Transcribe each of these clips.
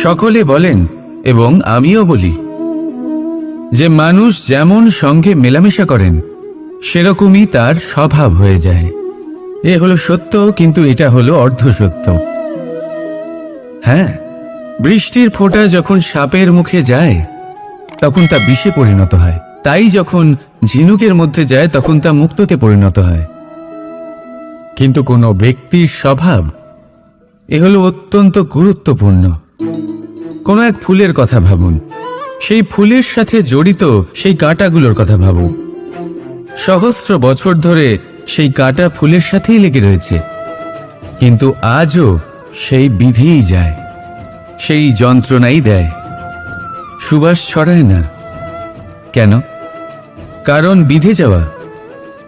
সকলে বলেন এবং আমিও বলি যে মানুষ যেমন সঙ্গে মেলামেশা করেন সেরকমই তার স্বভাব হয়ে যায়। এ হলো সত্য, কিন্তু এটা হলো অর্ধসত্য। হ্যাঁ, বৃষ্টির ফোঁটা যখন সাপের মুখে যায় তখন তা বিষে পরিণত হয়, তাই যখন ঝিনুকের মধ্যে যায় তখন তা মুক্ততে পরিণত হয়। কিন্তু কোনো ব্যক্তির স্বভাব এ হলো অত্যন্ত গুরুত্বপূর্ণ। কোনো এক ফুলের কথা ভাবুন, সেই ফুলের সাথে জড়িত সেই কাঁটাগুলোর কথা ভাবুন। সহস্র বছর ধরে সেই কাঁটা ফুলের সাথেই লেগে রয়েছে, কিন্তু আজও সেই বিধিই যায়, সেই যন্ত্রণাই দেয়, সুবাস ছড়ায় না। কেন? কারণ বিধে যাওয়া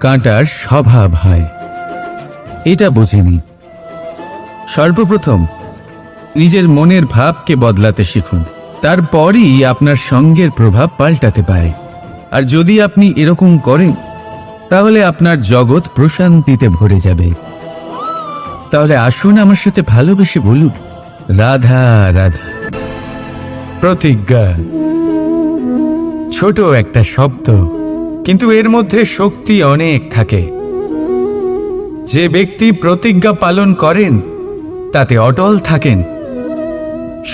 কাঁটার স্বভাব হয়। এটা বোঝেনি। সর্বপ্রথম নিজের মনের ভাবকে বদলাতে শিখুন, তারপরই আপনার সঙ্গের প্রভাব পাল্টাতে পারে। আর যদি আপনি এরকম করেন তাহলে আপনার জগৎ প্রশান্তিতে ভরে যাবে। তাহলে আসুন আমার সাথে ভালোবেসে বলুন, রাধা রাধা। প্রতিজ্ঞা ছোট একটা শব্দ, কিন্তু এর মধ্যে শক্তি অনেক থাকে। যে ব্যক্তি প্রতিজ্ঞা পালন করেন তাতে অটল থাকেন,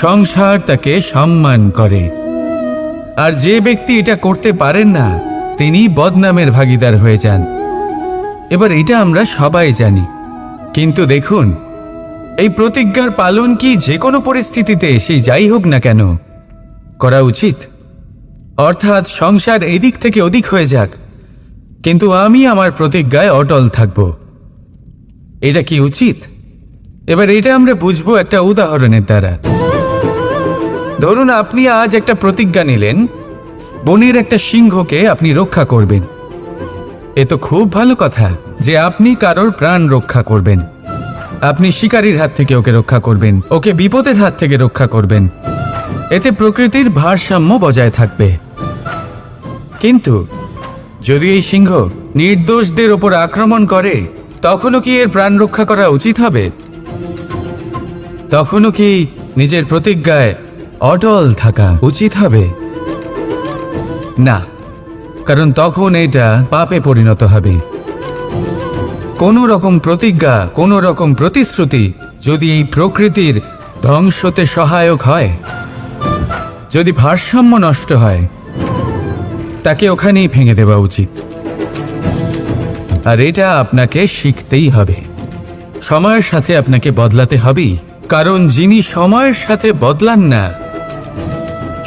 সংসার তাকে সম্মান করে। আর যে ব্যক্তি এটা করতে পারেন না তিনি বদনামের ভাগীদার হয়ে যান। এবার এটা আমরা সবাই জানি, কিন্তু দেখুন, এই প্রতিজ্ঞার পালন কি যে কোনো পরিস্থিতিতে সে যাই হোক না কেন করা উচিত? অর্থাৎ সংসার এদিক থেকে ওদিক হয়ে যাক, কিন্তু আমি আমার প্রতিজ্ঞায় অটল থাকব, এটা কি উচিত? এবার এটা আমরা বুঝবো একটা উদাহরণের দ্বারা। ধরুন আপনি আজ একটা প্রতিজ্ঞা নিলেন, বনের একটা সিংহকে আপনি রক্ষা করবেন। এ তো খুব ভালো কথা যে আপনি কারোর প্রাণ রক্ষা করবেন। আপনি শিকারীর হাত থেকে ওকে রক্ষা করবেন, ওকে বিপদের হাত থেকে রক্ষা করবেন। এতে প্রকৃতির ভারসাম্য বজায় থাকবে। কিন্তু যদি এই সিংহ নির্দোষদের ওপর আক্রমণ করে তখনও কি এর প্রাণ রক্ষা করা উচিত হবে? তখনও কি নিজের প্রতিজ্ঞায় অটল থাকা উচিত হবে? না, কারণ তখন এটা পাপে পরিণত হবে। কোনো রকম প্রতিজ্ঞা, কোনো রকম প্রতিশ্রুতি যদি এই প্রকৃতির ধ্বংসতে সহায়ক হয়, যদি ভারসাম্য নষ্ট হয়, তাকে ওখানেই ভেঙে দেওয়া উচিত। আর এটা আপনাকে শিখতেই হবে, সময়ের সাথে আপনাকে বদলাতে হবেই। কারণ যিনি সময়ের সাথে বদলান না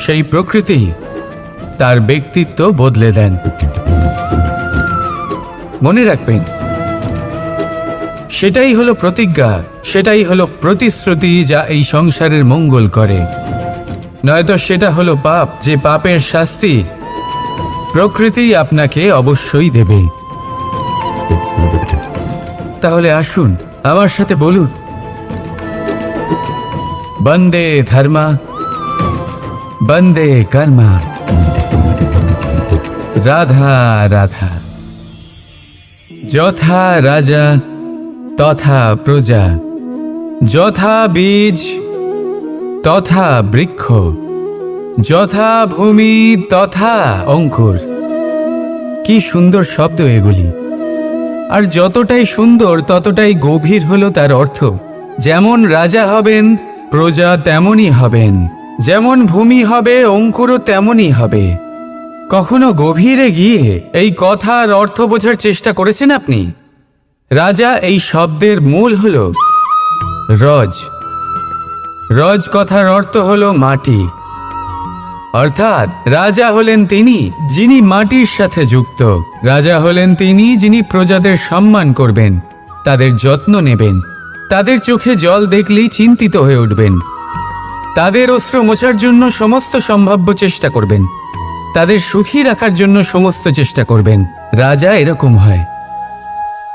সেই প্রকৃতি তার ব্যক্তিত্ব বদলে দেন। মনে রাখবেন, সেটাই হলো প্রতিজ্ঞা, সেটাই হলো প্রতিশ্রুতি যা এই সংসারের মঙ্গল করে। নয়তো সেটা হলো পাপ, যে পাপের শাস্তি প্রকৃতি আপনাকে অবশ্যই দেবে। তাহলে আসুন আমার সাথে বলুন, বন্দে ধর্মা, বন্দে কর্মা, রাধা রাধা। যথা রাজা তথা প্রজা, যথা বীজ তথা বৃক্ষ, যথা ভূমি তথা অঙ্কুর। কি সুন্দর শব্দ এগুলি! আর যতটাই সুন্দর ততটাই গভীর হলো তার অর্থ। যেমন রাজা হবেন প্রজা তেমনই হবেন, যেমন ভূমি হবে অঙ্কুরও তেমনই হবে। কখনো গভীরে গিয়ে এই কথার অর্থ বোঝার চেষ্টা করেছেন আপনি? রাজা এই শব্দের মূল হলো রজ। রজ কথার অর্থ হলো মাটি। অর্থাৎ রাজা হলেন তিনি যিনি মাটির সাথে যুক্ত। রাজা হলেন তিনি যিনি প্রজাদের সম্মান করবেন, তাদের যত্ন নেবেন, তাদের চোখে জল দেখলেই চিন্তিত হয়ে উঠবেন, তাদের অশ্রু মোছার জন্য সমস্ত সম্ভাব্য চেষ্টা করবেন, তাদের সুখী রাখার জন্য সমস্ত চেষ্টা করবেন। রাজা এরকম হয়।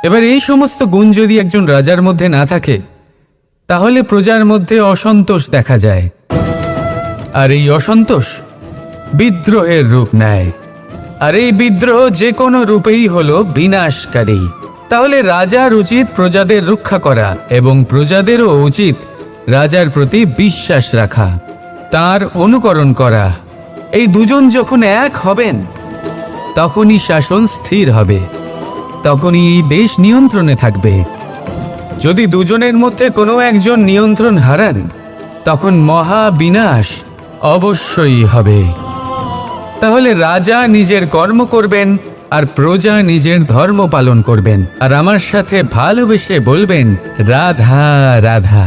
এবার এই সমস্ত গুণ যদি একজন রাজার মধ্যে না থাকে তাহলে প্রজার মধ্যে অসন্তোষ দেখা যায়। আর এই অসন্তোষ বিদ্রোহের রূপ নেয়। আর এই বিদ্রোহ যে কোনো রূপেই হলো বিনাশকারী। তাহলে রাজার উচিত প্রজাদের রক্ষা করা এবং প্রজাদেরও উচিত রাজার প্রতি বিশ্বাস রাখা। তার অনুকরণ করা। এই দুজন যখন এক হবেন তখনই শাসন স্থির হবে, তখনই এই দেশ নিয়ন্ত্রণে থাকবে। যদি দুজনের মধ্যে কোনো একজন নিয়ন্ত্রণ হারান তখন মহা বিনাশ অবশ্যই হবে। তাহলে রাজা নিজের কর্ম করবেন আর প্রজা নিজের ধর্ম পালন করবেন, আর আমার সাথে ভালোবেসে বলবেন রাধা রাধা।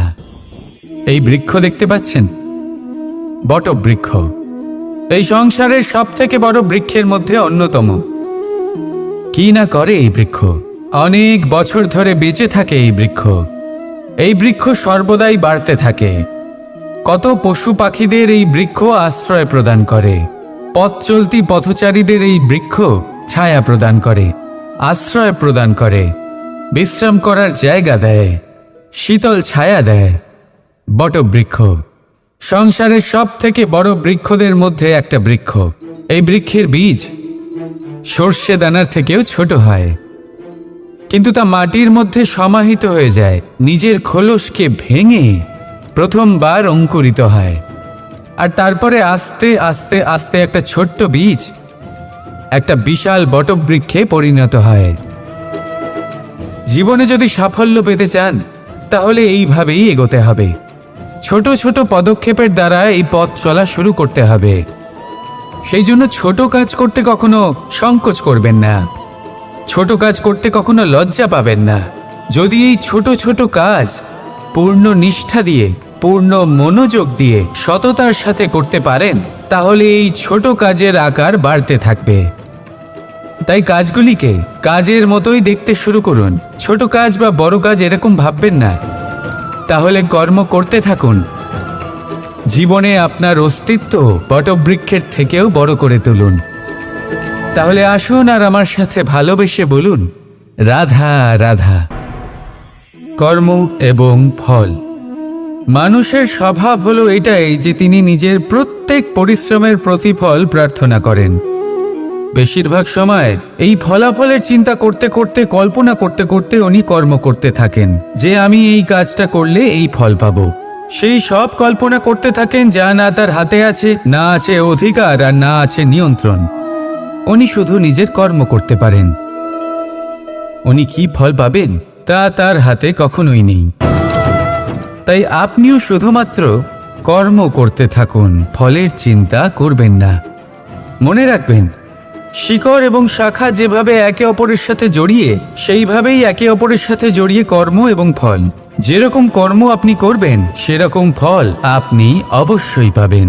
এই বৃক্ষ দেখতে পাচ্ছেন, বটবৃক্ষ। এই সংসারের সব থেকে বড় বৃক্ষের মধ্যে অন্যতম। কি না করে এই বৃক্ষ, অনেক বছর ধরে বেঁচে থাকে এই বৃক্ষ। এই বৃক্ষ সর্বদাই বাড়তে থাকে। কত পশু পাখিদের এই বৃক্ষ আশ্রয় প্রদান করে। পথ চলতি পথচারীদের এই বৃক্ষ ছায়া প্রদান করে, আশ্রয় প্রদান করে, বিশ্রাম করার জায়গা দেয়, শীতল ছায়া দেয়। বটবৃক্ষ সংসারের সব থেকে বড় বৃক্ষদের মধ্যে একটা বৃক্ষ। এই বৃক্ষের বীজ সর্ষে দানার থেকেও ছোট হয়, কিন্তু তা মাটির মধ্যে সমাহিত হয়ে যায়, নিজের খোলসকে ভেঙে প্রথমবার অঙ্কুরিত হয়, আর তারপরে আস্তে আস্তে আস্তে একটা ছোট্ট বীজ একটা বিশাল বটবৃক্ষে পরিণত হয়। জীবনে যদি সাফল্য পেতে চান তাহলে এইভাবেই এগোতে হবে। ছোট ছোট পদক্ষেপের দ্বারা এই পথ চলা শুরু করতে হবে। সেই জন্য ছোট কাজ করতে কখনো সংকোচ করবেন না, ছোট কাজ করতে কখনো লজ্জা পাবেন না। যদি এই ছোট ছোট কাজ পূর্ণ নিষ্ঠা দিয়ে, পূর্ণ মনোযোগ দিয়ে, সততার সাথে করতে পারেন, তাহলে এই ছোট কাজের আকার বাড়তে থাকবে। তাই কাজগুলিকে কাজের মতোই দেখতে শুরু করুন। ছোট কাজ বা বড় কাজ এরকম ভাববেন না। তাহলে কর্ম করতে থাকুন। জীবনে আপনার অস্তিত্ব বটবৃক্ষের থেকেও বড় করে তুলুন। তাহলে আসুন আর আমার সাথে ভালোবেসে বলুন রাধা রাধা। কর্ম এবং ফল। মানুষের স্বভাব হলো এটাই যে তিনি নিজের প্রত্যেক পরিশ্রমের প্রতিফল প্রার্থনা করেন। বেশিরভাগ সময় এই ফলাফলের চিন্তা করতে করতে, কল্পনা করতে করতে উনি কর্ম করতে থাকেন যে আমি এই কাজটা করলে এই ফল পাবো। সেই সব কল্পনা করতে থাকেন যা না তার হাতে আছে, না আছে অধিকার, আর না আছে নিয়ন্ত্রণ। উনি শুধু নিজের কর্ম করতে পারেন। উনি কি ফল পাবেন তা তার হাতে কখনোই নেই। তাই আপনিও শুধুমাত্র কর্ম করতে থাকুন, ফলের চিন্তা করবেন না। মনে রাখবেন, শিকড় এবং শাখা যেভাবে একে অপরের সাথে জড়িয়ে, সেইভাবেই একে অপরের সাথে জড়িয়ে কর্ম এবং ফল। যেরকম কর্ম আপনি করবেন সেরকম ফল আপনি অবশ্যই পাবেন।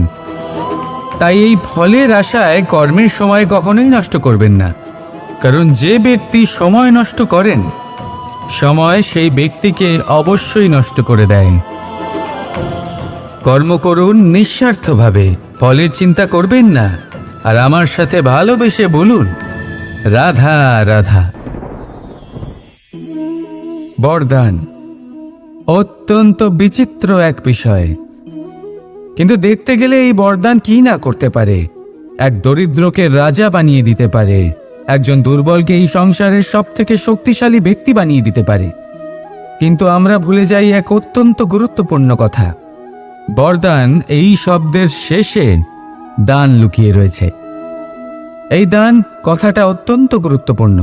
তাই এই ফলের আশায় কর্মের সময় কখনোই নষ্ট করবেন না, কারণ যে ব্যক্তি সময় নষ্ট করেন, সময় সেই ব্যক্তিকে অবশ্যই নষ্ট করে দেয়। কর্ম করুন নিঃস্বার্থভাবে, ফলের চিন্তা করবেন না, আর আমার সাথে ভালোবেসে বলুন রাধা রাধা। বরদান অত্যন্ত বিচিত্র এক বিষয়, কিন্তু দেখতে গেলে এই বরদান কি না করতে পারে। এক দরিদ্রকে রাজা বানিয়ে দিতে পারে, একজন দুর্বলকে এই সংসারের সব থেকে শক্তিশালী ব্যক্তি বানিয়ে দিতে পারে। কিন্তু আমরা ভুলে যাই এক অত্যন্ত গুরুত্বপূর্ণ কথা। বরদান এই শব্দের শেষে দান লুকিয়ে রয়েছে। এই দান কথাটা অত্যন্ত গুরুত্বপূর্ণ।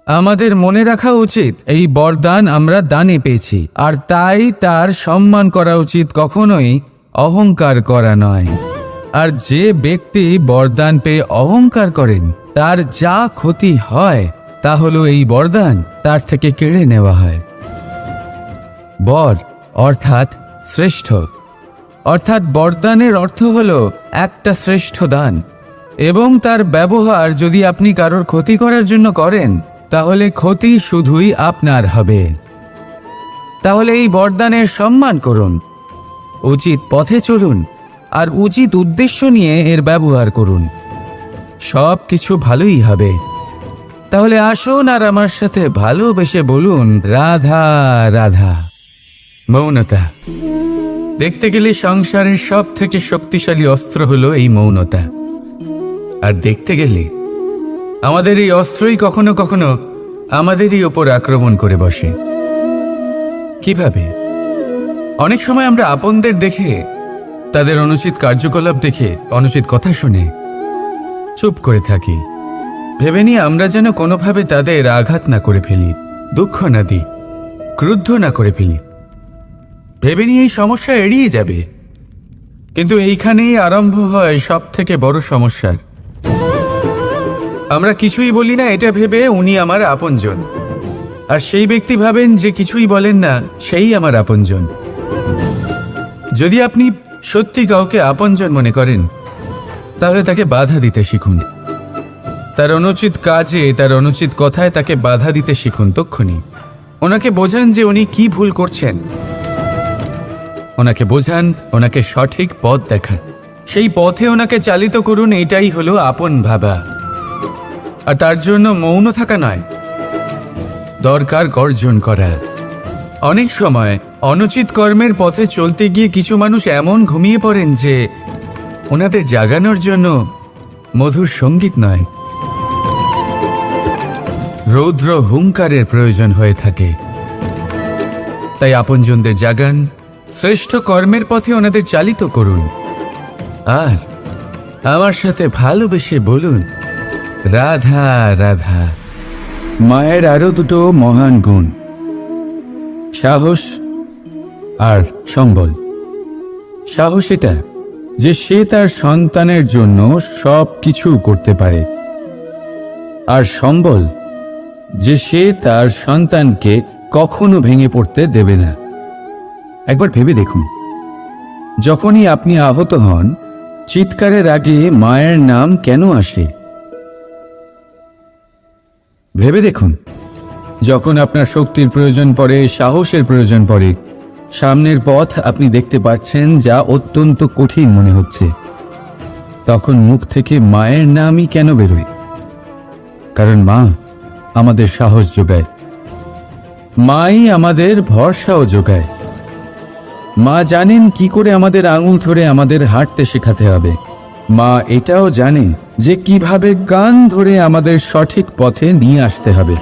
আমাদের মনে রাখা উচিত এই বরদান আমরা দানে পেয়েছি, আর তাই তার সম্মান করা উচিত, কখনোই অহংকার করা নয়। আর যে ব্যক্তি বরদান পেয়ে অহংকার করেন তার যা ক্ষতি হয় তা হলো এই বরদান তার থেকে কেড়ে নেওয়া হয়। বর অর্থাৎ শ্রেষ্ঠ, অর্থাৎ বরদানের অর্থ হলো একটা শ্রেষ্ঠ দান, এবং তার ব্যবহার যদি আপনি কারোর ক্ষতি করার জন্য করেন তাহলে ক্ষতি শুধুই আপনার হবে। তাহলে এই বরদানের সম্মান করুন, উচিত পথে চলুন, আর উচিত উদ্দেশ্য নিয়ে এর ব্যবহার করুন। সব কিছু ভালোই হবে। তাহলে আসুন আর আমার সাথে ভালোবেসে বলুন রাধা রাধা। মৌনতা। দেখতে গেলে সংসারের সব থেকে শক্তিশালী অস্ত্র হলো এই মৌনতা। আর দেখতে গেলে আমাদের এই অস্ত্রই কখনো কখনো আমাদেরই ওপর আক্রমণ করে বসে। কিভাবে? অনেক সময় আমরা আপনদের দেখে তাদের অনুচিত কার্যকলাপ দেখে, অনুচিত কথা শুনে চুপ করে থাকি, ভেবে নিয়ে আমরা যেন কোনোভাবে তাদের আঘাত না করে ফেলি, দুঃখ না দিই, ক্রুদ্ধ না করে ফেলি, ভেবে নিয়ে এই সমস্যা এড়িয়ে যাবে। কিন্তু এইখানেই আরম্ভ হয় সব থেকে বড় সমস্যার। আমরা কিছুই বলি না এটা ভেবে উনি আমার আপনজন, আর সেই ব্যক্তি ভাবেন যে কিছুই বলেন না সেই আমার আপনজন। যদি আপনি সত্যি কাউকে আপনজন মনে করেন, তাহলে তাকে বাধা দিতে শিখুন। তার অনুচিত কাজে, তার অনুচিত কথায় তাকে বাধা দিতে শিখুন। তক্ষুনি ওনাকে বোঝান যে উনি কি ভুল করছেন, ওনাকে বোঝান, ওনাকে সঠিক পথ দেখান, সেই পথে ওনাকে চালিত করুন। এটাই হলো আপন ভাবা। আর তার জন্য মৌন থাকা নয়, দরকার গর্জন করা। অনেক সময় অনুচিত কর্মের পথে চলতে গিয়ে কিছু মানুষ এমন ঘুমিয়ে পড়েন যে ওনাদের জাগানোর জন্য মধুর সঙ্গীত নয়, রৌদ্র হুঙ্কারের প্রয়োজন হয়ে থাকে। তাই আপনজনদের জাগান, শ্রেষ্ঠ কর্মের পথে ওনাদের চালিত করুন, আর আমার সাথে ভালোবেসে বলুন, রাধা রাধা। মায়ের আরো দুটো মহান গুণ, সাহস আর সম্বল। সাহস এটা যে সে তার সন্তানের জন্য সব কিছু করতে পারে, আর সম্বল যে সে তার সন্তানকে কখনো ভেঙে পড়তে দেবে না। একবার ভেবে দেখুন, যখনই আপনি আহত হন, চিৎকারের আগে মায়ের নাম কেন আসে? ভেবে দেখুন, যখন আপনার শক্তির প্রয়োজন পড়ে, সাহসের প্রয়োজন পড়ে, সামনের পথ আপনি দেখতে পাচ্ছেন যা অত্যন্ত কঠিন মনে হচ্ছে, তখন মুখ থেকে মায়ের নামই কেন বেরোয়? কারণ মা আমাদের সাহস যোগায়, মাই আমাদের ভরসাও যোগায়। মা জানেন কি করে আমাদের আঙুল ধরে আমাদের হাঁটতে শেখাতে হবে। মা এটাও জানে যে কিভাবে কান ধরে আমাদের সঠিক পথে নিয়ে আসতে হবে।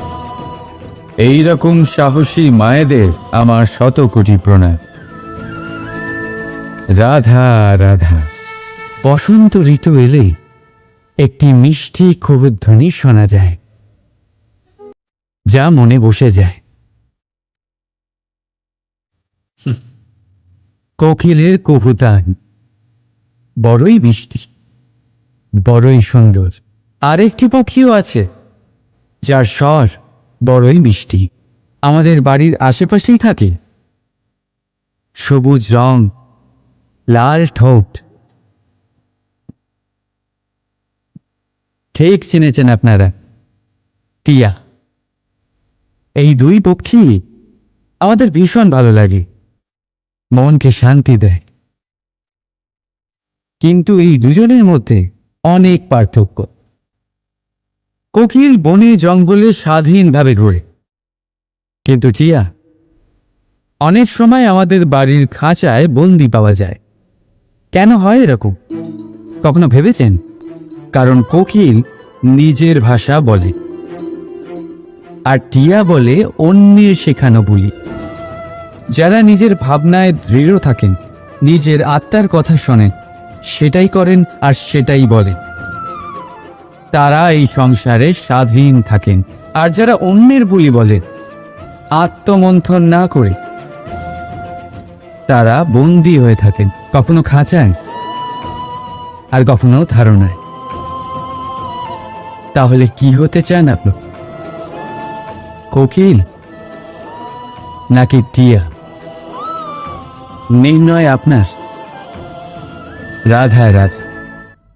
এই রকম সাহসী মায়েদের আমার শত কোটি প্রণাম। রাধা রাধা। বসন্ত ঋতু এলেই একটি মিষ্টি কবুধ্বনি শোনা যায়, যা মনে বসে যায়। কোকিলের কুহুতান বড়ই মিষ্টি, বড়ই সুন্দর। আরেকটি পক্ষীও আছে যার স্বর বড়ই মিষ্টি, আমাদের বাড়ির আশেপাশেই থাকে। সবুজ রং, লাল ঠোঁট। ঠিক চিনেছেন আপনারা, টিয়া। এই দুই পক্ষী আমাদের ভীষণ ভালো লাগে, মনকে শান্তি দেয়। কিন্তু এই দুজনের মধ্যে অনেক পার্থক্য। কোকিল বনে জঙ্গলে স্বাধীনভাবে ঘোরে, কিন্তু টিয়া অনেক সময় আমাদের বাড়ির খাঁচায় বন্দি পাওয়া যায়। কেন হয় এরকম? কখনো ভেবেছেন? কারণ কোকিল নিজের ভাষা বলে, আর টিয়া বলে অন্যের শেখানো বলি। যারা নিজের ভাবনায় দৃঢ় থাকেন, নিজের আত্মার কথা শোনেন, সেটাই করেন আর সেটাই বলেন, তারা এই সংসারে স্বাধীন থাকেন। আর যারা অন্যের বুলি বলেন, আত্মমন্থন না করে, তারা বন্দী হয়ে থাকেন, কখনো খাঁচায় আর কখনো ধারণায়। তাহলে কি হতে চান আপনি? কোকিল নাকি টিয়া? নির্ণয় আপনার। রাধা রাধা।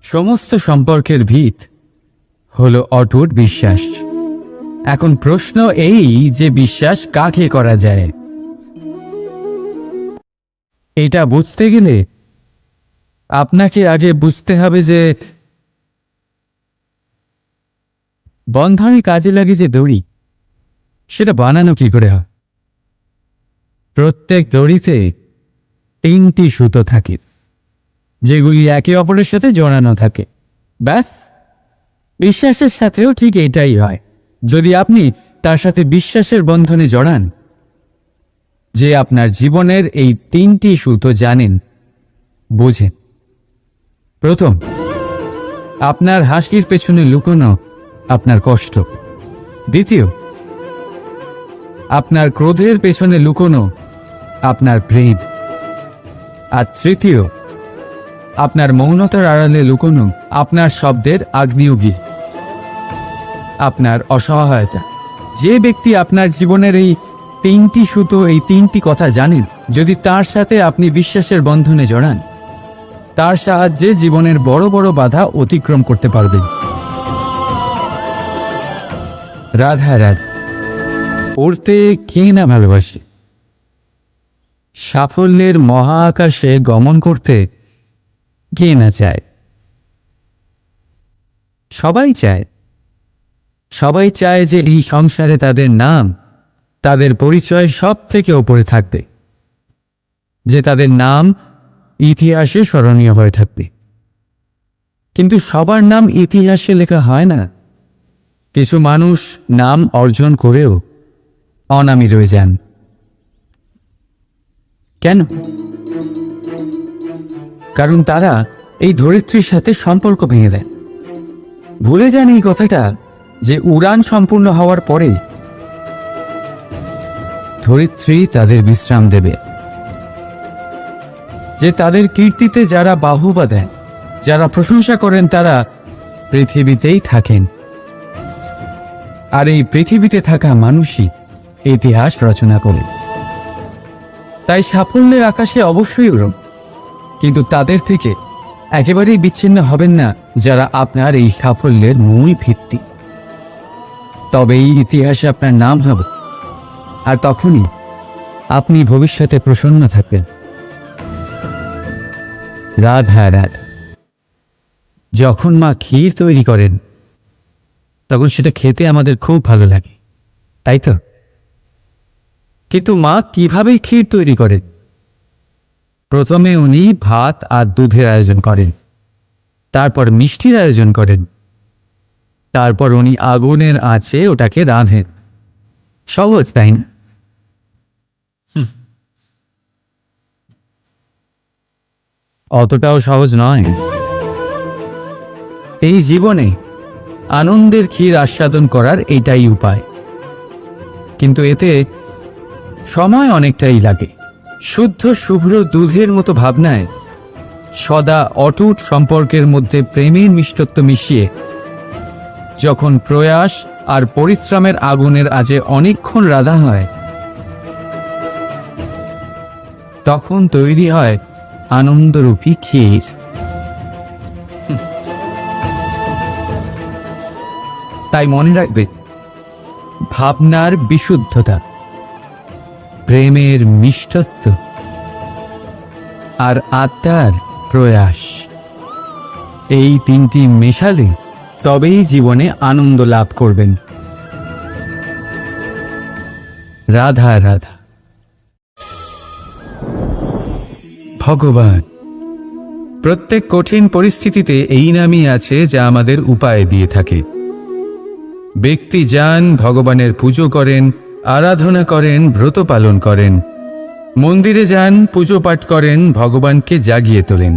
সমস্ত সম্পর্কের ভিত হলো অটুট বিশ্বাস। এখন প্রশ্ন এই যে বিশ্বাস কাকে করা যায়? এটা বুঝতে গেলে আপনাকে আগে বুঝতে হবে যে বন্ধনে কাজে লাগে যে দড়ি, সেটা বানানো কি করে হয়। প্রত্যেক দড়িতে 3টি সুতো থাকে, যেগুলি একে অপরের সাথে জড়ানো থাকে। ব্যাস, বিশ্বাসের সাথেও ঠিক এটাই হয়। যদি আপনি তার সাথে বিশ্বাসের বন্ধনে জড়ান, যে আপনার জীবনের এই 3টি সুতো জানেন, বোঝেন। প্রথম, আপনার হাসির পেছনে লুকোনো আপনার কষ্ট। দ্বিতীয়, আপনার ক্রোধের পেছনে লুকোনো আপনার প্রেম। আর তৃতীয়, আপনার মৌনতার আড়ালে লুকোনো আপনার শব্দের আগ্নেয়গিরি, আপনার অসহায়তা। যে ব্যক্তি আপনার জীবনের এই তিনটি সুতো, এই তিনটি কথা জানেন, যদি তার সাথে আপনি বিশ্বাসের বন্ধনে জড়ান, তার সাহায্যে জীবনের বড় বড় বাধা অতিক্রম করতে পারবেন। রাধা রাধা। পড়তে কে না ভালোবাসে? সাফল্যের মহাকাশে গমন করতে কে না চায়? সবাই চায়। সবাই চায় যে এই সংসারে তাদের নাম, তাদের পরিচয় সব থেকে ওপরে থাকবে, যে তাদের নাম ইতিহাসে স্মরণীয় হয়ে থাকবে। কিন্তু সবার নাম ইতিহাসে লেখা হয় না। কিছু মানুষ নাম অর্জন করেও অনামী রয়ে যান। কেন? কারণ তারা এই ধরিত্রীর সাথে সম্পর্ক ভেঙে দেন। ভুলে যান এই কথাটা যে উড়ান সম্পূর্ণ হওয়ার পরে ধরিত্রী তাদের বিশ্রাম দেবে, যে তাদের কীর্তিতে যারা বাহুবা দেন, যারা প্রশংসা করেন, তারা পৃথিবীতেই থাকেন। আর এই পৃথিবীতে থাকা মানুষই ইতিহাস রচনা করে। তাই সাফল্যের আকাশে অবশ্যই উড়ুন, কিন্তু তাদের থেকে একেবারেই বিচ্ছিন্ন হবেন না যারা আপনার এই সাফল্যের মূল ভিত্তি। তবেই ইতিহাসে আপনার নাম হবে, আর তখনই আপনি ভবিষ্যতে প্রসন্ন থাকবেন। রাধা রাধা। যখন মা ক্ষীর তৈরি করেন, তখন সেটা খেতে আমাদের খুব ভালো লাগে, তাই তো? কিন্তু মা কিভাবে ক্ষীর তৈরি করেন? প্রথমে উনি ভাত আর দুধের আয়োজন করেন, তারপর মিষ্টির আয়োজন করেন, তারপর উনি আগুনের আঁচে ওটাকে রাঁধেন। সহজ, তাই না? অতটাও সহজ নয়। এই জীবনে আনন্দের ক্ষীর আস্বাদন করার এটাই উপায়, কিন্তু এতে সময় অনেকটাই লাগে। শুদ্ধ শুভ্র দুধের মতো ভাবনায় সদা অটুট সম্পর্কের মধ্যে প্রেমের মিষ্টত্ব মিশিয়ে যখন প্রয়াস আর পরিশ্রমের আগুনের আজে অনেকক্ষণ রাধা হয়, তখন তৈরি হয় আনন্দরূপী ক্ষীর। তাই মনে রাখবে, ভাবনার বিশুদ্ধতা, প্রেমের মিষ্টত্ব আর আত্মার প্রয়াস, এই তিনটি মেশালে তবেই জীবনে আনন্দ লাভ করবেন। রাধা রাধা। ভগবান। প্রত্যেক কঠিন পরিস্থিতিতে এই নামই আছে যা আমাদের উপায় দিয়ে থাকে। ব্যক্তি যান, ভগবানের পুজো করেন, আরাধনা করেন, ব্রত পালন করেন, মন্দিরে যান, পুজো পাঠ করেন, ভগবানকে জাগিয়ে তোলেন,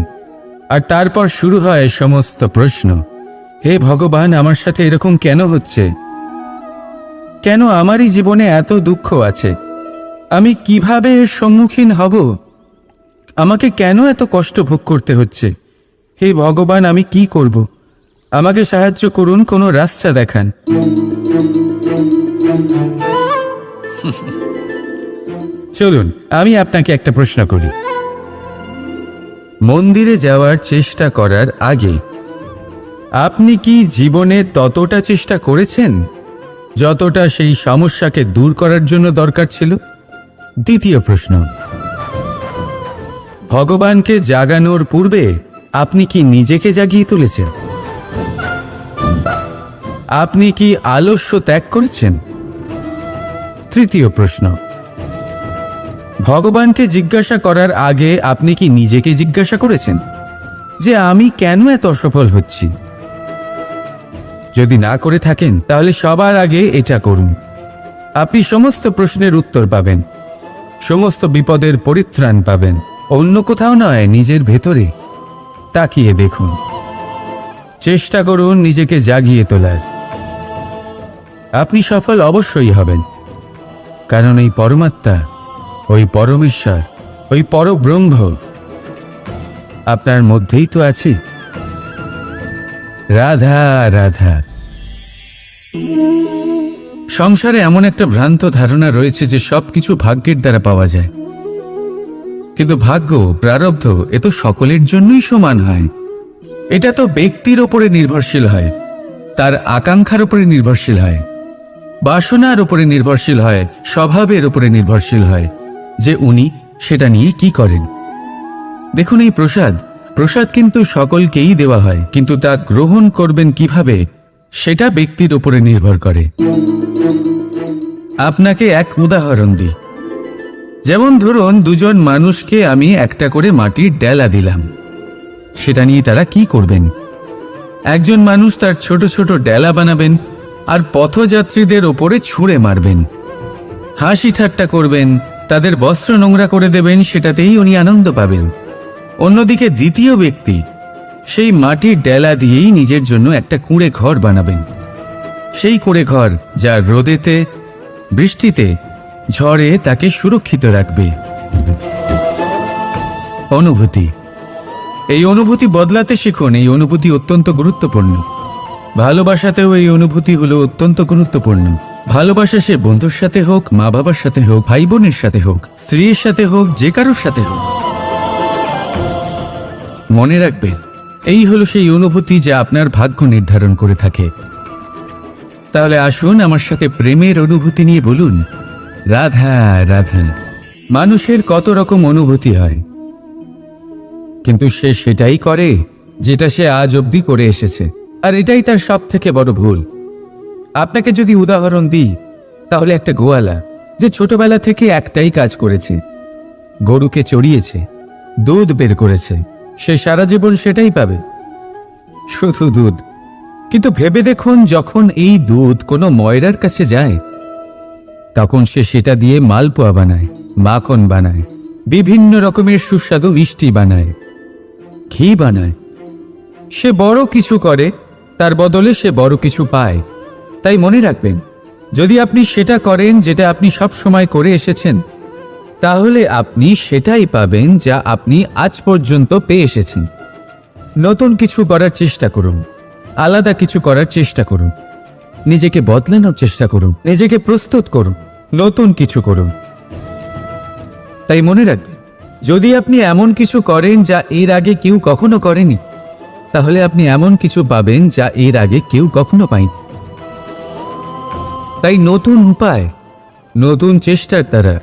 আর তারপর শুরু হয় সমস্ত প্রশ্ন। হে ভগবান, আমার সাথে এরকম কেন হচ্ছে? কেন আমারই জীবনে এত দুঃখ আছে? আমি কিভাবে এর সম্মুখীন হব? আমাকে কেন এত কষ্ট ভোগ করতে হচ্ছে? হে ভগবান, আমি কি করব? আমাকে সাহায্য করুন, কোনো রাস্তা দেখান। চলুন, আমি আপনাকে একটা প্রশ্ন করি। মন্দিরে যাওয়ার চেষ্টা করার আগে আপনি কি জীবনে ততটা চেষ্টা করেছেন যতটা সেই সমস্যাকে দূর করার জন্য দরকার ছিল? দ্বিতীয় প্রশ্ন, ভগবানকে জাগানোর পূর্বে আপনি কি নিজেকে জাগিয়ে তুলেছেন? আপনি কি আলস্য ত্যাগ করেছেন? তৃতীয় প্রশ্ন, ভগবানকে জিজ্ঞাসা করার আগে আপনি কি নিজেকে জিজ্ঞাসা করেছেন যে আমি কেন এত অসফল হচ্ছি? যদি না করে থাকেন, তাহলে সবার আগে এটা করুন। আপনি সমস্ত প্রশ্নের উত্তর পাবেন, সমস্ত বিপদের পরিত্রাণ পাবেন, অন্য কোথাও নয়, নিজের ভেতরে তাকিয়ে দেখুন। চেষ্টা করুন নিজেকে জাগিয়ে তোলার। আপনি সফল অবশ্যই হবেন, কারণ এই পরমাত্মা, ওই পরমেশ্বর, ওই পরব্রহ্ম আপনার মধ্যেই তো আছে। রাধা রাধা। সংসারে এমন একটা ভ্রান্ত ধারণা রয়েছে যে সবকিছু ভাগ্যের দ্বারা পাওয়া যায়, কিন্তু ভাগ্য, প্রারব্ধ এ তো সকলের জন্যই সমান হয়। এটা তো ব্যক্তির ওপরে নির্ভরশীল হয়, তার আকাঙ্ক্ষার উপরে নির্ভরশীল হয়, বাসনার উপরে নির্ভরশীল হয়, স্বভাবের উপরে নির্ভরশীল হয় যে উনি সেটা নিয়ে কি করেন। দেখুন, এই প্রসাদ কিন্তু সকলকেই দেওয়া হয়, কিন্তু তা গ্রহণ করবেন কিভাবে সেটা ব্যক্তির উপরে নির্ভর করে। আপনাকে এক উদাহরণ দিই। যেমন ধরুন, দুজন মানুষকে আমি একটা করে মাটির ডেলা দিলাম, সেটা নিয়ে তারা কি করবেন? একজন মানুষ তার ছোট ছোট ডেলা বানাবেন আর পথযাত্রীদের ওপরে ছুঁড়ে মারবেন, হাসি ঠাট্টা করবেন, তাদের বস্ত্র নোংরা করে দেবেন, সেটাতেই উনি আনন্দ পাবেন। অন্যদিকে দ্বিতীয় ব্যক্তি সেই মাটির ডেলা দিয়েই নিজের জন্য একটা কুঁড়ে ঘর বানাবেন। সেই কুঁড়ে ঘর যা রোদেতে, বৃষ্টিতে, ঝড়ে তাকে সুরক্ষিত রাখবে। অনুভূতি, এই অনুভূতি বদলাতে শিখুন। এই অনুভূতি অত্যন্ত গুরুত্বপূর্ণ। ভালোবাসাতেও এই অনুভূতি হলো অত্যন্ত গুরুত্বপূর্ণ। ভালোবাসা সে বন্ধুর সাথে হোক, মা বাবার সাথে হোক, ভাই বোনের সাথে হোক, স্ত্রীর সাথে হোক, যে কারোর সাথে হোক, মনে রাখবেন এই হলো সেই অনুভূতি যা আপনার ভাগ্য নির্ধারণ করে থাকে। তাহলে আসুন আমার সাথে প্রেমের অনুভূতি নিয়ে বলুন, রাধা রাধা। মানুষের কত রকম অনুভূতি হয়, কিন্তু সে সেটাই করে যেটা সে আজ অবধি করে এসেছে, আর এটাই তার সব থেকে বড় ভুল। আপনাকে যদি উদাহরণ দিই, তাহলে একটা গোয়ালা যে ছোটবেলা থেকে একটাই কাজ করেছে, গরুকে চড়িয়েছে, দুধ বের করেছে, সে সারা জীবন সেটাই পাবে, শুধু দুধ। কিন্তু ভেবে দেখুন, যখন এই দুধ কোনো ময়রার কাছে যায়, তখন সে সেটা দিয়ে মালপোয়া বানায়, মাখন বানায়, বিভিন্ন রকমের সুস্বাদু মিষ্টি বানায়, ঘি বানায়। সে বড় কিছু করে, তার বদলে সে বড় কিছু পায়। তাই মনে রাখবেন, যদি আপনি সেটা করেন যেটা আপনি সব সময় করে এসেছেন, তাহলে আপনি সেটাই পাবেন যা আপনি আজ পর্যন্ত পেয়ে এসেছেন। নতুন কিছু করার চেষ্টা করুন, আলাদা কিছু করার চেষ্টা করুন, নিজেকে বদলানোর চেষ্টা করুন, নিজেকে প্রস্তুত করুন, নতুন কিছু করুন। তাই মনে রাখবেন, যদি আপনি এমন কিছু করেন যা এর আগে কেউ কখনো করেনি, তাহলে আপনি এমন কিছু পাবেন যা এর আগে কেউ কখনো পায়নি। তাই নতুন উপায়, নতুন চেষ্টার দ্বারা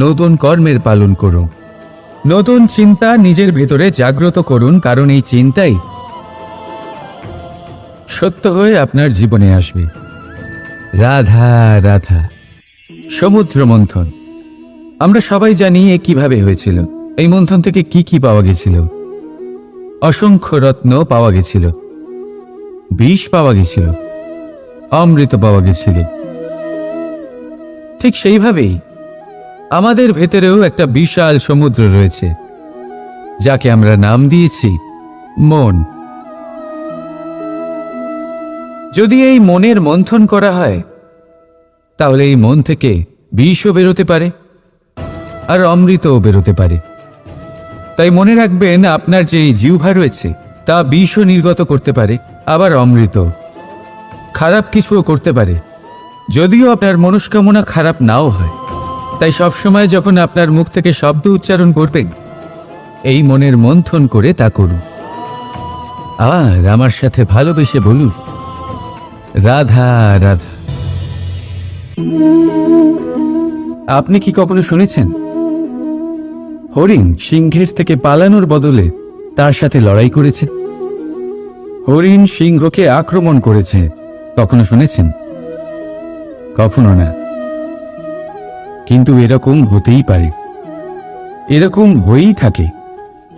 নতুন কর্মের পালন করুন। নতুন চিন্তা নিজের ভেতরে জাগ্রত করুন, কারণ এই চিন্তাই সত্য হয়ে আপনার জীবনে আসবে। রাধা রাধা। সমুদ্র মন্থন, আমরা সবাই জানি এ কিভাবে হয়েছিল। এই মন্থন থেকে কি কি পাওয়া গেছিল? অসংখ্য রত্ন পাওয়া গেছিল, বিষ পাওয়া গেছিল, অমৃত পাওয়া গেছিল। ঠিক সেইভাবেই আমাদের ভেতরেও একটা বিশাল সমুদ্র রয়েছে, যাকে আমরা নাম দিয়েছি মন। যদি এই মনের মন্থন করা হয়, তাহলে এই মন থেকে বিষও বেরোতে পারে আর অমৃতও বেরোতে পারে। তাই মনে রাখবেন, আপনার যে জিহ্বা রয়েছে তা বিষও নির্গত করতে পারে, আবার অমৃত। খারাপ কিছুও করতে পারে, যদিও আপনার মনস্কামনা খারাপ নাও হয়। তাই সবসময় যখন আপনার মুখ থেকে শব্দ উচ্চারণ করবেন, এই মনের মন্থন করে তা করুন। আর আমার সাথে ভালোবেসে বলুন, রাধা রাধা। আপনি কি কখনো শুনেছেন হরিণ সিংহের থেকে পালানোর বদলে তার সাথে লড়াই করেছে? হরিণ সিংহকে আক্রমণ করেছে, কখনো শুনেছেন? কখনো না। কিন্তু এরকম হতেই পারে, এরকম হয়েই থাকে।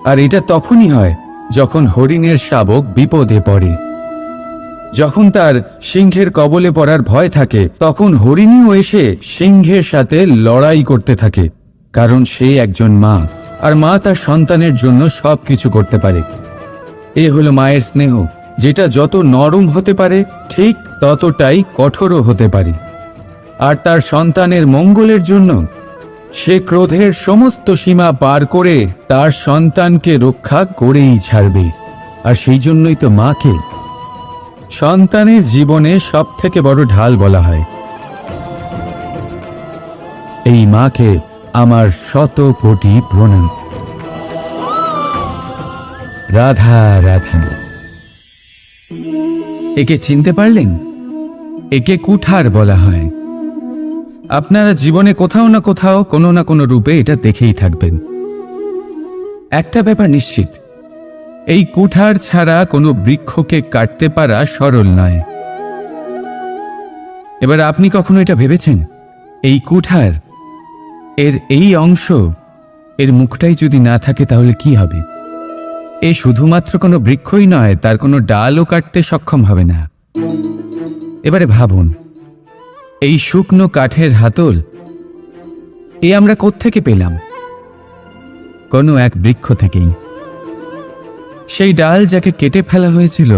আর এটা তখনই হয় যখন হরিণের শাবক বিপদে পড়ে। যখন তার সিংহের কবলে পড়ার ভয় থাকে, তখন হরিণীও এসে সিংহের সাথে লড়াই করতে থাকে, কারণ সে একজন মা আর মা তার সন্তানের জন্য সব কিছু করতে পারে। এ হলো মায়ের স্নেহ, যেটা যত নরম হতে পারে ঠিক ততটাই কঠোরও হতে পারে। আর তার সন্তানের মঙ্গলের জন্য সে ক্রোধের সমস্ত সীমা পার করে তার সন্তানকে রক্ষা করেই ছাড়বে। আর সেই জন্যই তো মাকে সন্তানের জীবনে সবথেকে বড় ঢাল বলা হয়। এই মাকে আমার শত কোটি প্রণাম। রাধা রাধা। একে চিনতে পারলেন? একে কুঠার বলা হয়। আপনারা জীবনে কোথাও না কোথাও কোনো না কোনো রূপে এটা দেখেই থাকবেন। একটা ব্যাপার নিশ্চিত, এই কুঠার ছাড়া কোনো বৃক্ষকে কাটতে পারা সরল নয়। এবার আপনি কখনো এটা ভেবেছেন, এই কুঠার এর এই অংশ, এর মুখটাই যদি না থাকে তাহলে কি হবে? এ শুধুমাত্র কোনো বৃক্ষই নয়, তার কোনো ডালও কাটতে সক্ষম হবে না। এবারে ভাবুন, এই শুকনো কাঠের হাতল এ আমরা কোত্থেকে পেলাম? কোনো এক বৃক্ষ থেকেই। সেই ডাল যাকে কেটে ফেলা হয়েছিল,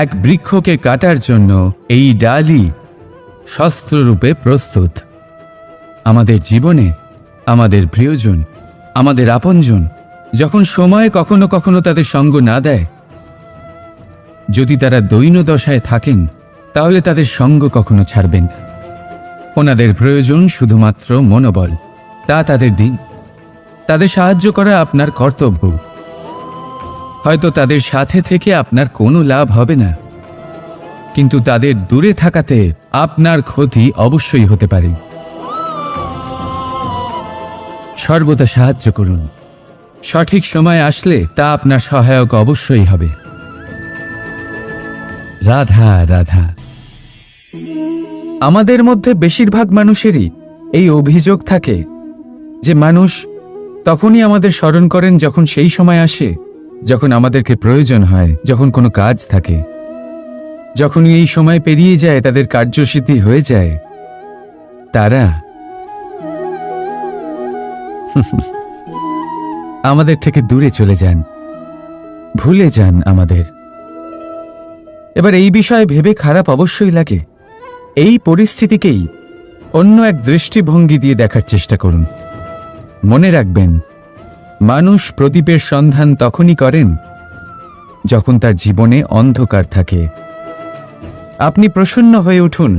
এক বৃক্ষকে কাটার জন্য এই ডালই শস্ত্ররূপে প্রস্তুত। আমাদের জীবনে আমাদের প্রিয়জন, আমাদের আপনজন যখন সময় কখনো কখনো তাদের সঙ্গ না দেয়, যদি তারা দৈন্য দশায় থাকেন তাহলে তাদের সঙ্গ কখনো ছাড়বেন না। ওনাদের প্রয়োজন শুধুমাত্র মনোবল। তা তাদের দিন। তাদের সাহায্য করা আপনার কর্তব্য। হয়তো তাদের সাথে থেকে আপনার কোনো লাভ হবে না, কিন্তু তাদের দূরে থাকাতে আপনার ক্ষতি অবশ্যই হতে পারে। সর্বদা সাহায্য করুন। সঠিক সময় আসলে তা আপনার সহায়ক অবশ্যই হবে। রাধা রাধা। আমাদের মধ্যে বেশিরভাগ মানুষেরই এই অভিযোগ থাকে যে মানুষ তখনই আমাদের স্মরণ করেন যখন সেই সময় আসে যখন আমাদেরকে প্রয়োজন হয়, যখন কোনো কাজ থাকে। যখনই এই সময় পেরিয়ে যায়, তাদের কার্যসিদ্ধি হয়ে যায়, তারা আমাদের থেকে দূরে চলে যান, ভুলে যান আমাদের। এবার এই বিষয়ে ভেবে খারাপ অবশ্যই লাগে। এই পরিস্থিতিকেই অন্য এক দৃষ্টিভঙ্গি দিয়ে দেখার চেষ্টা করুন। মনে রাখবেন, মানুষ প্রদীপের সন্ধান তখনই করেন যখন তার জীবনে অন্ধকার থাকে। আপনি প্রসন্ন হয়ে উঠুন,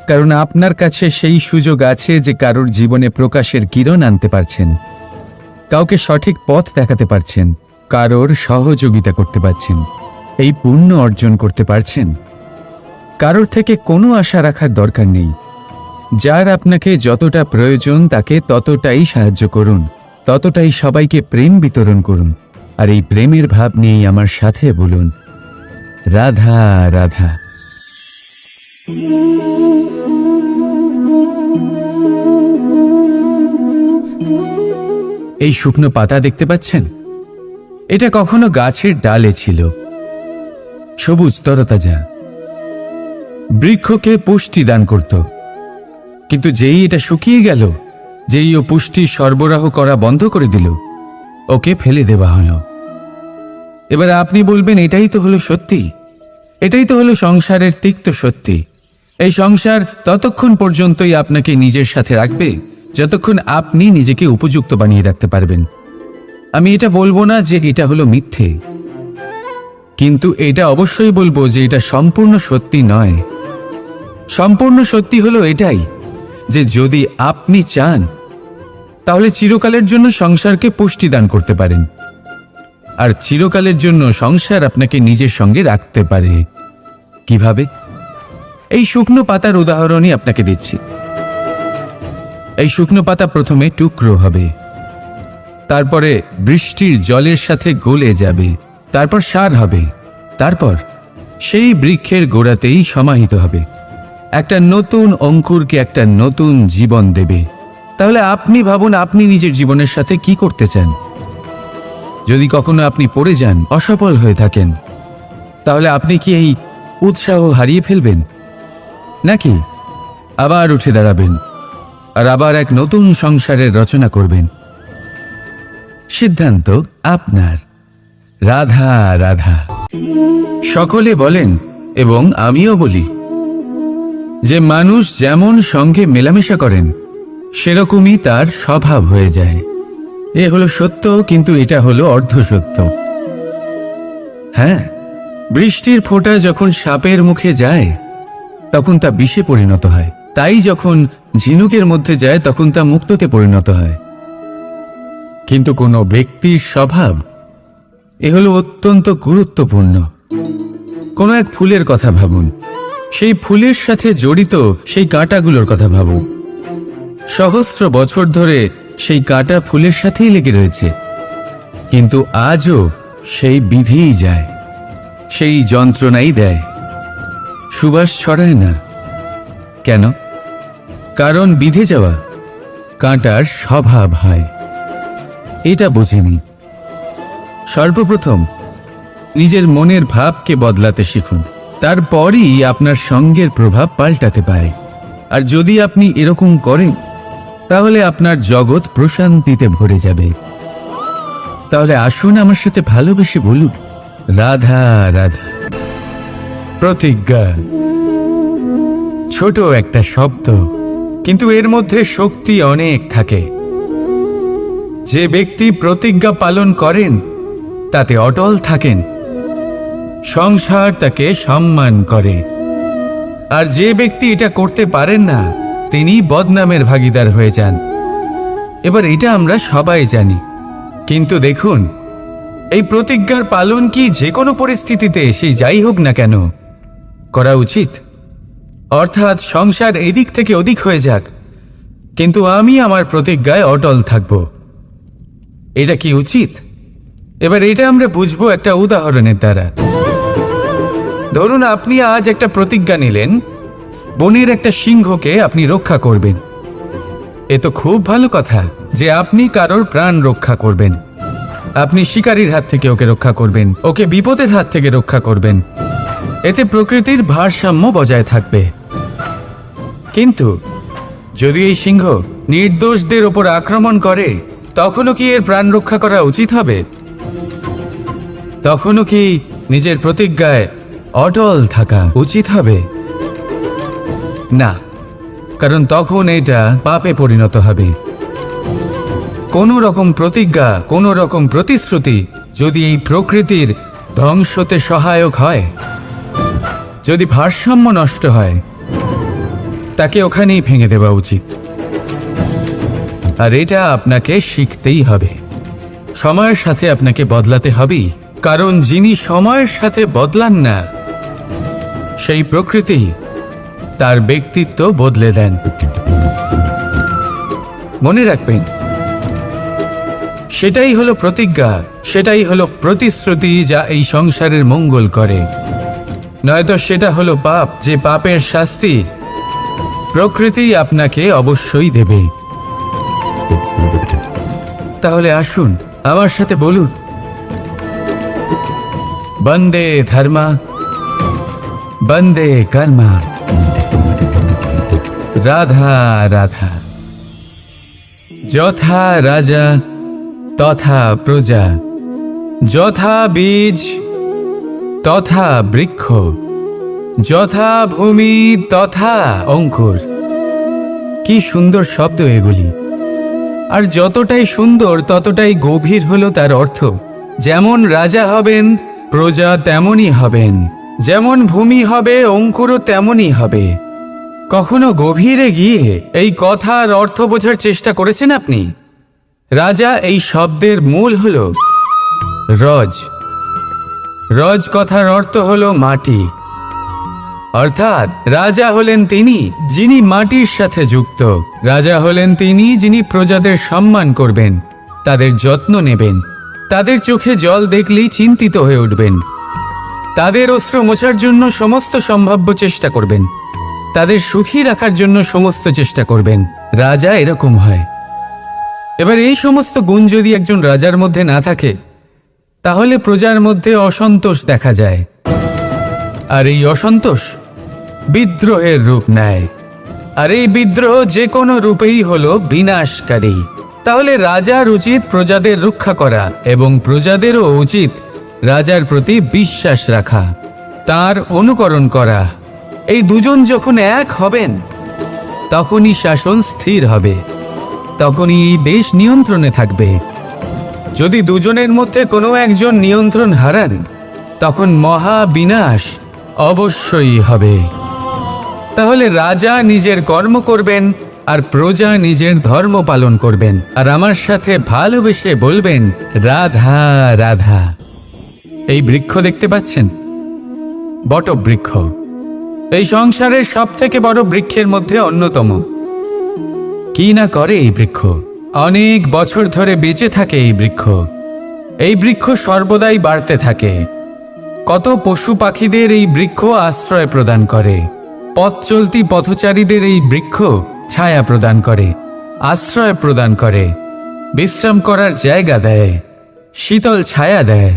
কারণ আপনার কাছে সেই সুযোগ আছে যে কারোর জীবনে প্রকাশের কিরণ আনতে পারছেন, কাউকে সঠিক পথ দেখাতে পারছেন, কারোর সহযোগিতা করতে পারছেন, এই পুণ্য অর্জন করতে পারছেন। কারোর থেকে কোনো আশা রাখার দরকার নেই। যার আপনাকে যতটা প্রয়োজন তাকে ততটাই সাহায্য করুন, ততটাই সবাইকে প্রেম বিতরণ করুন। আর এই প্রেমের ভাব নিয়েই আমার সাথে বলুন, রাধা রাধা। এই শুকনো পাতা দেখতে পাচ্ছেন? এটা কখনো গাছের ডালে ছিল, সবুজ তরতাজা, বৃক্ষকে পুষ্টি দান করত। কিন্তু যেই এটা শুকিয়ে গেল, যেই ও পুষ্টি সরবরাহ করা বন্ধ করে দিল, ওকে ফেলে দেওয়া হলো। এবার আপনি বলবেন, এটাই তো হলো সত্যি, এটাই তো হলো সংসারের তিক্ত সত্যি। এই সংসার ততক্ষণ পর্যন্তই আপনাকে নিজের সাথে রাখবে যতক্ষণ আপনি নিজেকে উপযুক্ত বানিয়ে রাখতে পারবেন। আমি এটা বলবো না যে এটা হলো মিথ্যে, কিন্তু এটা অবশ্যই বলবো যে এটা সম্পূর্ণ সত্যি নয়। সম্পূর্ণ সত্যি হলো এটাই যে যদি আপনি চান তাহলে চিরকালের জন্য সংসারকে পুষ্টি দান করতে পারেন, আর চিরকালের জন্য সংসার আপনাকে নিজের সঙ্গে রাখতে পারে। কিভাবে? এই শুকনো পাতার উদাহরণই আপনাকে দিচ্ছি। এই শুকনো পাতা প্রথমে টুকরো হবে, তারপরে বৃষ্টির জলের সাথে গলে যাবে, তারপর সার হবে, তারপর সেই বৃক্ষের গোড়াতেই সমাহিত হবে, একটা নতুন অঙ্কুরকে একটা নতুন জীবন দেবে। তাহলে আপনি ভাবুন, আপনি নিজের জীবনের সাথে কি করতে চান? যদি কখনো আপনি পড়ে যান, অসফল হয়ে থাকেন, তাহলে আপনি কি এই উৎসাহ হারিয়ে ফেলবেন, নাকি আবার উঠে দাঁড়াবেন আর আবার এক নতুন সংসারের রচনা করবেন? সিদ্ধান্ত আপনার। রাধা রাধা। সকলে বলেন এবং আমিও বলি যে মানুষ যেমন সঙ্গে মেলামেশা করেন সেরকমই তার স্বভাব হয়ে যায়। এ হলো সত্য, কিন্তু এটা হলো অর্ধ সত্য। হ্যাঁ, বৃষ্টির ফোঁটা যখন সাপের মুখে যায় তখন তা বিষে পরিণত হয়, তাই যখন ঝিনুকের মধ্যে যায় তখন তা মুক্ততে পরিণত হয়। কিন্তু কোনো ব্যক্তির স্বভাব এ হলো অত্যন্ত গুরুত্বপূর্ণ। কোনো এক ফুলের কথা ভাবুন, সেই ফুলের সাথে জড়িত সেই কাঁটাগুলোর কথা ভাবুন। সহস্র বছর ধরে সেই কাঁটা ফুলের সাথেই লেগে রয়েছে, কিন্তু আজও সেই বিধিই যায়, সেই যন্ত্রণাই দেয়, সুবাস ছড়ায় না। কেন? কারণ বিধে যাওয়া কাঁটার স্বভাব হয়। এটা বোঝেনি। সর্বপ্রথম নিজের মনের ভাবকে বদলাতে শিখুন, তারপরই আপনার সঙ্গের প্রভাব পাল্টাতে পারে। আর যদি আপনি এরকম করেন তাহলে আপনার জগৎ প্রশান্তিতে ভরে যাবে। তাহলে আসুন আমার সাথে ভালোবেসে বলুন, রাধা রাধা। প্রতিজ্ঞা ছোট একটা শব্দ, কিন্তু এর মধ্যে শক্তি অনেক থাকে। যে ব্যক্তি প্রতিজ্ঞা পালন করেন তাতে অটল থাকেন, সংসার তাকে সম্মান করে। আর যে ব্যক্তি এটা করতে পারেন না তিনি বদনামের ভাগীদার হয়ে যান। এবার এটা আমরা সবাই জানি, কিন্তু দেখুন এই প্রতিজ্ঞার পালন কি যে কোনো পরিস্থিতিতে সেই যাই হোক না কেন করা উচিত? অর্থাৎ সংসার এদিক থেকে ওদিক হয়ে যাক, কিন্তু আমি আমার প্রতিজ্ঞায় অটল থাকব, এটা কি উচিত? এবার এটা আমরা বুঝবো একটা উদাহরণের দ্বারা। ধরুন আপনি আজ একটা প্রতিজ্ঞা নিলেন, বনের একটা সিংহকে আপনি রক্ষা করবেন। এ তো খুব ভালো কথা যে আপনি কারোর প্রাণ রক্ষা করবেন। আপনি শিকারীর হাত থেকে ওকে রক্ষা করবেন, ওকে বিপদের হাত থেকে রক্ষা করবেন। এতে প্রকৃতির ভারসাম্য বজায় থাকবে। কিন্তু যদি এই সিংহ নির্দোষদের ওপর আক্রমণ করে তখনও কি এর প্রাণ রক্ষা করা উচিত হবে? তখনও কি নিজের প্রতিজ্ঞায় অটল থাকা উচিত হবে? না, কারণ তখন এটা পাপে পরিণত হবে। কোনো রকম প্রতিজ্ঞা, কোনো রকম প্রতিশ্রুতি যদি এই প্রকৃতির ধ্বংসতে সহায়ক হয়, যদি ভারসাম্য নষ্ট হয়, তাকে ওখানেই ভেঙে দেওয়া উচিত। আর এটা আপনাকে শিখতেই হবে, সময়ের সাথে আপনাকে বদলাতে হবেই। কারণ যিনি সময়ের সাথে বদলান না সেই প্রকৃতি তার ব্যক্তিত্ব বদলে দেন। মনে রাখবেন, সেটাই হলো প্রতিজ্ঞা, সেটাই হলো প্রতিশ্রুতি যা এই সংসারের মঙ্গল করে। নয়তো সেটা হলো পাপ, যে পাপের শাস্তি প্রকৃতি আপনাকে অবশ্যই দেবে। তাহলে আসুন আমার সাথে বলুন, বন্দে ধর্মা, বন্দে কর্মা, রাধা রাধা। যথা রাজা তথা প্রজা, যথা বীজ তথা বৃক্ষ, যথা ভূমি তথা অঙ্কুর। কি সুন্দর শব্দ এগুলি! আর যতটাই সুন্দর ততটাই গভীর হলো তার অর্থ। যেমন রাজা হবেন প্রজা তেমনই হবেন, যেমন ভূমি হবে অঙ্কুরও তেমনই হবে। কখনো গভীরে গিয়ে এই কথার অর্থ বোঝার চেষ্টা করেছেন আপনি? রাজা এই শব্দের মূল হল রজ। রজ কথার অর্থ হলো মাটি। অর্থাৎ রাজা হলেন তিনি যিনি মাটির সাথে যুক্ত। রাজা হলেন তিনি যিনি প্রজাদের সম্মান করবেন, তাদের যত্ন নেবেন, তাদের চোখে জল দেখলেই চিন্তিত হয়ে উঠবেন, তাদের অশ্রু মোছার জন্য সমস্ত সম্ভাব্য চেষ্টা করবেন, তাদের সুখী রাখার জন্য সমস্ত চেষ্টা করবেন। রাজা এরকম হয়। এবার এই সমস্ত গুণ যদি একজন রাজার মধ্যে না থাকে তাহলে প্রজার মধ্যে অসন্তোষ দেখা যায়। আর এই অসন্তোষ বিদ্রোহের রূপ নেয়। আর এই বিদ্রোহ যে কোনো রূপেই হলো বিনাশকারী। তাহলে রাজার উচিত প্রজাদের রক্ষা করা এবং প্রজাদেরও উচিত রাজার প্রতি বিশ্বাস রাখা, তার অনুকরণ করা। এই দুজন যখন এক হবেন তখনই শাসন স্থির হবে, তখনই এই দেশ নিয়ন্ত্রণে থাকবে। যদি দুজনের মধ্যে কোনো একজন নিয়ন্ত্রণ হারান তখন মহা বিনাশ অবশ্যই হবে। তাহলে রাজা নিজের কর্ম করবেন আর প্রজা নিজের ধর্ম পালন করবেন, আর আমার সাথে ভালোবেসে বলবেন রাধা রাধা। এই বৃক্ষ দেখতে পাচ্ছেন, বটবৃক্ষ। এই সংসারের সব থেকে বড় বৃক্ষের মধ্যে অন্যতম। কি না করে এই বৃক্ষ, অনেক বছর ধরে বেঁচে থাকে এই বৃক্ষ। এই বৃক্ষ সর্বদাই বাড়তে থাকে। কত পশু পাখিদের এই বৃক্ষ আশ্রয় প্রদান করে। পথ চলতি পথচারীদের এই বৃক্ষ ছায়া প্রদান করে, আশ্রয় প্রদান করে, বিশ্রাম করার জায়গা দেয়, শীতল ছায়া দেয়।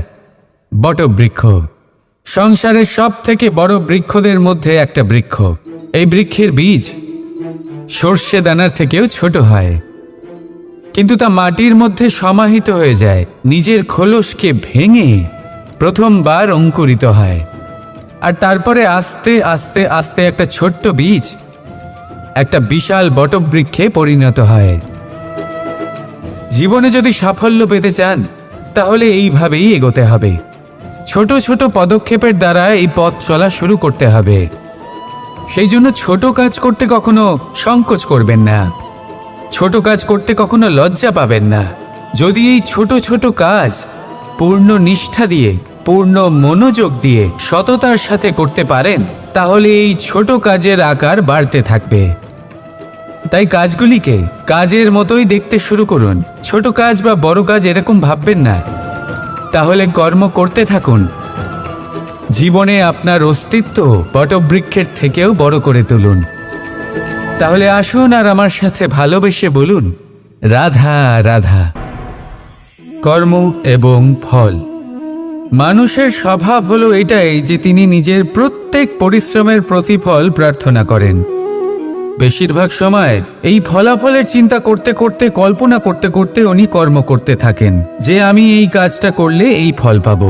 বটবৃক্ষ সংসারের সব থেকে বড় বৃক্ষদের মধ্যে একটা বৃক্ষ। এই বৃক্ষের বীজ সর্ষে দানার থেকেও ছোট হয়, কিন্তু তা মাটির মধ্যে সমাহিত হয়ে যায়, নিজের খোলসকে ভেঙে প্রথমবার অঙ্কুরিত হয়, আর তারপরে আস্তে আস্তে আস্তে একটা ছোট্ট বীজ একটা বিশাল বটবৃক্ষে পরিণত হয়। জীবনে যদি সাফল্য পেতে চান তাহলে এইভাবেই এগোতে হবে। ছোট ছোট পদক্ষেপের দ্বারা এই পথ চলা শুরু করতে হবে। সেই জন্য ছোট কাজ করতে কখনো সংকোচ করবেন না, ছোট কাজ করতে কখনো লজ্জা পাবেন না। যদি এই ছোট ছোট কাজ পূর্ণ নিষ্ঠা দিয়ে, পূর্ণ মনোযোগ দিয়ে, সততার সাথে করতে পারেন তাহলে এই ছোট কাজের আকার বাড়তে থাকবে। তাই কাজগুলিকে কাজের মতোই দেখতে শুরু করুন। ছোট কাজ বা বড় কাজ এরকম ভাববেন না। তাহলে কর্ম করতে থাকুন। জীবনে আপনার অস্তিত্ব বটবৃক্ষের থেকেও বড় করে তুলুন। তাহলে আসুন আর আমার সাথে ভালোবেসে বলুন রাধা রাধা। কর্ম এবং ফল। মানুষের স্বভাব হলো এটাই যে তিনি নিজের প্রত্যেক পরিশ্রমের প্রতিফল প্রার্থনা করেন। বেশিরভাগ সময় এই ফলাফলের চিন্তা করতে করতে, কল্পনা করতে করতে উনি কর্ম করতে থাকেন যে আমি এই কাজটা করলে এই ফল পাবো।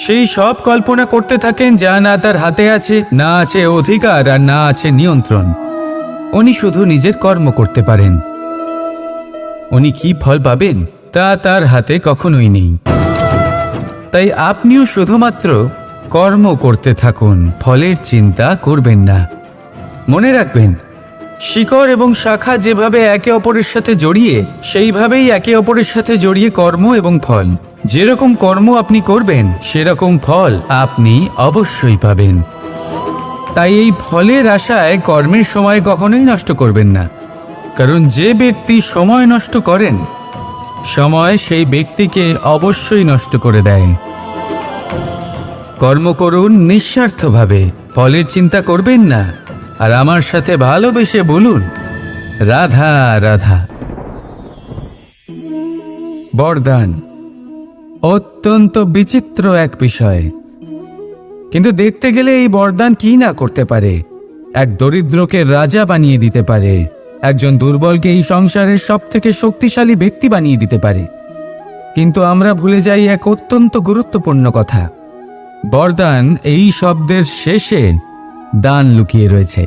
সেই সব কল্পনা করতে থাকেন যা না তার হাতে আছে, না আছে অধিকার, আর না আছে নিয়ন্ত্রণ। উনি শুধু নিজের কর্ম করতে পারেন। উনি কি ফল পাবেন তা তার হাতে কখনোই নেই। তাই আপনিও শুধুমাত্র কর্ম করতে থাকুন, ফলের চিন্তা করবেন না। মনে রাখবেন, শিকড় এবং শাখা যেভাবে একে অপরের সাথে জড়িয়ে, সেইভাবেই একে অপরের সাথে জড়িয়ে কর্ম এবং ফল। যেরকম কর্ম আপনি করবেন সেরকম ফল আপনি অবশ্যই পাবেন। তাই এই ফলের আশায় কর্মের সময় কখনোই নষ্ট করবেন না, কারণ যে ব্যক্তি সময় নষ্ট করেন, সময় সেই ব্যক্তিকে অবশ্যই নষ্ট করে দেয়। কর্ম করুন নিঃস্বার্থভাবে, ফলের চিন্তা করবেন না, আর আমার সাথে ভালোবেসে বলুন রাধা রাধা। বরদান অত্যন্ত বিচিত্র এক বিষয়, কিন্তু দেখতে গেলে এই বরদান কি না করতে পারে। এক দরিদ্রকে রাজা বানিয়ে দিতে পারে, একজন দুর্বলকে এই সংসারের সব থেকে শক্তিশালী ব্যক্তি বানিয়ে দিতে পারে। কিন্তু আমরা ভুলে যাই এক অত্যন্ত গুরুত্বপূর্ণ কথা। বরদান এই শব্দের শেষে দান লুকিয়ে রয়েছে।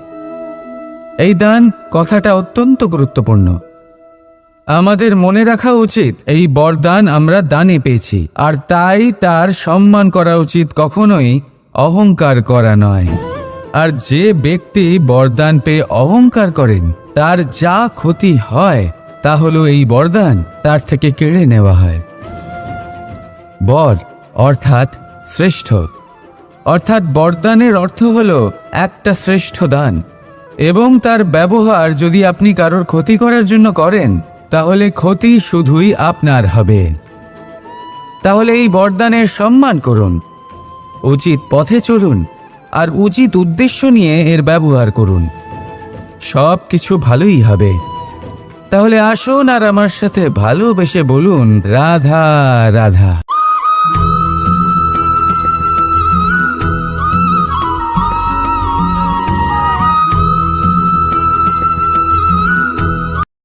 এই দান কথাটা অত্যন্ত গুরুত্বপূর্ণ। আমাদের মনে রাখা উচিত এই বরদান আমরা দানে পেয়েছি, আর তাই তার সম্মান করা উচিত, কখনোই অহংকার করা নয়। আর যে ব্যক্তি বরদান পেয়ে অহংকার করেন তার যা ক্ষতি হয় তা হলো এই বরদান তার থেকে কেড়ে নেওয়া হয়। বর অর্থাৎ শ্রেষ্ঠ, অর্থাৎ বরদানের অর্থ হলো একটা শ্রেষ্ঠ দান, এবং তার ব্যবহার যদি আপনি কারোর ক্ষতি করার জন্য করেন তাহলে ক্ষতি শুধুই আপনার হবে। তাহলে এই বরদানের সম্মান করুন, উচিত পথে চলুন, আর উচিত উদ্দেশ্য নিয়ে এর ব্যবহার করুন। সব কিছু ভালোই হবে। তাহলে আসুন আর আমার সাথে ভালোবেসে বলুন রাধা রাধা।